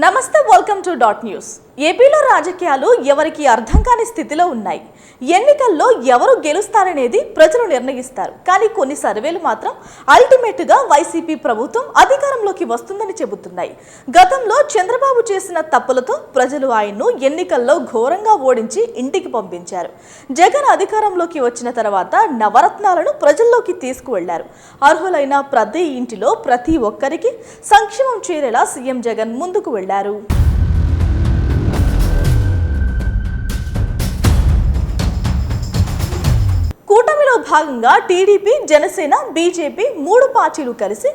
నమస్తే, welcome to dot news. ఏపీలో రాజకీయాలు ఎవరికి అర్థం కాని స్థితిలో ఉన్నాయి. ఎన్నికల్లో ఎవరు గెలుస్తారనేది ప్రజలు నిర్ణయిస్తారు. కానీ కొన్ని సర్వేలు మాత్రం అల్టిమేట్ గా వైసీపీ ప్రభుత్వం అధికారంలోకి వస్తుందని చెబుతున్నాయి. గతంలో చంద్రబాబు చేసిన తప్పులతో ప్రజలు ఆయన్ను ఎన్నికల్లో ఘోరంగా ఓడించి ఇంటికి పంపించారు. జగన్ అధికారంలోకి వచ్చిన తర్వాత నవరత్నాలను ప్రజల్లోకి తీసుకువెళ్లారు. అర్హులైన ప్రతి ఇంటిలో ప్రతి ఒక్కరికి సంక్షేమం చేరేలా సీఎం జగన్ ముందుకు వెళ్లారు. కూటమిలో భాగంగా టీడీపీ, జనసేన, బీజేపీ మూడు పార్టీలు కలిసి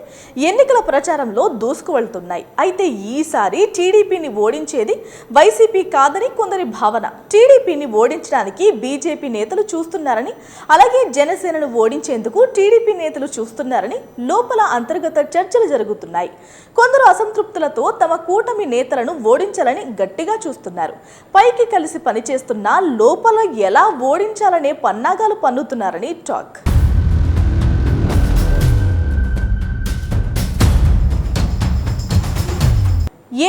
ఎన్నికల ప్రచారంలో దూసుకువెళ్తున్నాయి. అయితే ఈసారి టీడీపీని ఓడించేది వైసీపీ కాదని కొందరి భావన. టీడీపీని ఓడించడానికి బీజేపీ నేతలు చూస్తున్నారని, అలాగే జనసేనను ఓడించేందుకు టీడీపీ నేతలు చూస్తున్నారని లోపల అంతర్గత చర్చలు జరుగుతున్నాయి. కొందరు అసంతృప్తులతో తమ కూటమి నేతలను ఓడించాలని గట్టిగా చూస్తున్నారు. పైకి కలిసి పనిచేస్తున్నా లోపల ఎలా ఓడించాలనే పన్నాగాలు పన్నుతున్నారని టాక్.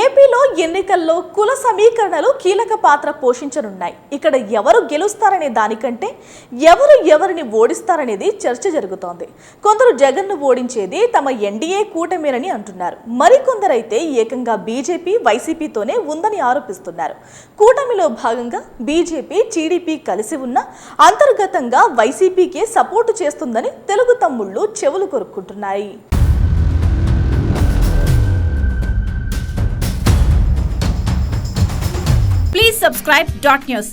ఏపీలో ఎన్నికల్లో కుల సమీకరణలు కీలక పాత్ర పోషించనున్నాయి. ఇక్కడ ఎవరు గెలుస్తారనే దానికంటే ఎవరిని ఓడిస్తారనేది చర్చ జరుగుతోంది. కొందరు జగన్ను ఓడించేది తమ ఎన్డీఏ కూటమినని అంటున్నారు. మరికొందరైతే ఏకంగా బీజేపీ, వైసీపీతోనే ఉందని ఆరోపిస్తున్నారు. కూటమిలో భాగంగా బీజేపీ, టీడీపీ కలిసి ఉన్న అంతర్గతంగా వైసీపీకే సపోర్టు చేస్తుందని తెలుగు తమ్ముళ్లు చెవులు కొరుక్కుంటున్నాయి. Please subscribe Dot News.